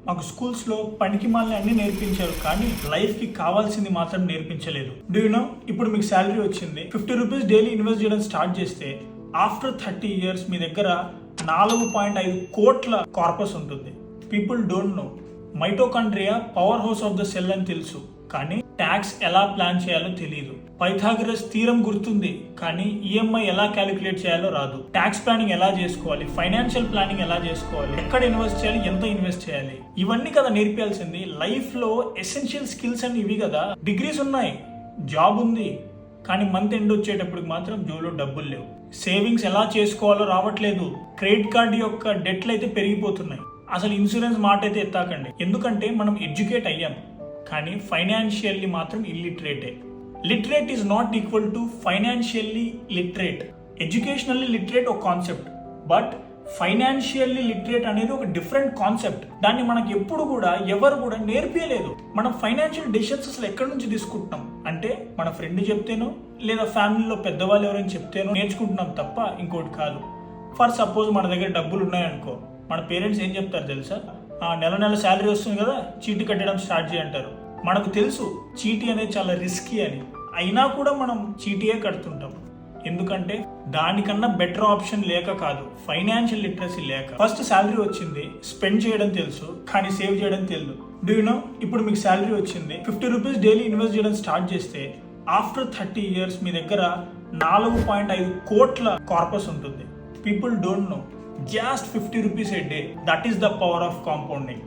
మాకు స్కూల్స్ లో పనికి మాలని అన్ని నేర్పించారు, కానీ లైఫ్ కి కావాల్సింది మాత్రం నేర్పించలేదు. డూ యు నో, ఇప్పుడు మీకు శాలరీ వచ్చింది, 50 రూపీస్ డైలీ ఇన్వెస్ట్ చేయడం స్టార్ట్ చేస్తే ఆఫ్టర్ 30 years మీ దగ్గర 4.5 కోట్ల కార్పస్ ఉంటుంది. People don't know. Mitochondria power house of the cell అని తెలుసు, కానీ ట్యాక్స్ ఎలా ప్లాన్ చేయాలో తెలియదు. పైథాగరస్ థీరం గుర్తుంది, కానీ ఈఎంఐ ఎలా క్యాలిక్యులేట్ చేయాలో రాదు. ట్యాక్స్ ప్లానింగ్ ఎలా చేసుకోవాలి, ఫైనాన్షియల్ ప్లానింగ్ ఎలా చేసుకోవాలి, ఎక్కడ ఇన్వెస్ట్ చేయాలి, ఎంత ఇన్వెస్ట్ చేయాలి, ఇవన్నీ కదా నేర్పించాల్సింది. లైఫ్ లో ఎసెన్షియల్ స్కిల్స్ అని ఇవి కదా. డిగ్రీస్ ఉన్నాయి, జాబ్ ఉంది, కానీ మంత్ ఎండ్ వచ్చేటప్పటికి మాత్రం జోలో డబ్బులు లేవు. సేవింగ్స్ ఎలా చేసుకోవాలో రావట్లేదు. క్రెడిట్ కార్డు యొక్క డెట్లు అయితే పెరిగిపోతున్నాయి. అసలు ఇన్సూరెన్స్ మాట అయితే ఎత్తాకండి, ఎందుకంటే మనం ఎడ్యుకేట్ అయ్యాం, కానీ ఫైనాన్షియల్లీ మాత్రం ఇల్లిటరేటే. Literate is not equal to financially literate. Educationally literate ఒక కాన్సెప్ట్, బట్ ఫైనాన్షియల్లీ లిటరేట్ అనేది ఒక డిఫరెంట్ కాన్సెప్ట్. దాన్ని మనకి ఎప్పుడు కూడా ఎవరు కూడా నేర్పించలేదు. మనం ఫైనాన్షియల్ డెసిషన్స్ అసలు ఎక్కడి నుంచి తీసుకుంటున్నాం అంటే మన ఫ్రెండ్ చెప్తేనో లేదా ఫ్యామిలీలో పెద్దవాళ్ళు ఎవరైనా చెప్తేనో నేర్చుకుంటున్నాం తప్ప ఇంకోటి కాదు. ఫర్ సపోజ్ మన దగ్గర డబ్బులు ఉన్నాయనుకో, మన పేరెంట్స్ ఏం చెప్తారు తెలుసా? నెల నెల శాలరీ వస్తుంది కదా, చీటీ కట్టడం స్టార్ట్ చేయంటారు. మనకు తెలుసు చీటీ అనేది చాలా రిస్కీ అని, అయినా కూడా మనం చీటీయే కడుతుంటాం. ఎందుకంటే దానికన్నా బెటర్ ఆప్షన్ లేక కాదు, ఫైనాన్షియల్ లిటరసీ లేక. ఫస్ట్ శాలరీ వచ్చింది, స్పెండ్ చేయడం తెలుసు, కానీ సేవ్ చేయడం తెలియదు. డూ యు నో, ఇప్పుడు మీకు శాలరీ వచ్చింది, 50 రూపీస్ డైలీ ఇన్వెస్ట్ చేయడం స్టార్ట్ చేస్తే ఆఫ్టర్ 30 years మీ దగ్గర 4.5 కోట్ల కార్పస్ ఉంటుంది. People don't know. Just 50 rupees a day. That is the power of compounding.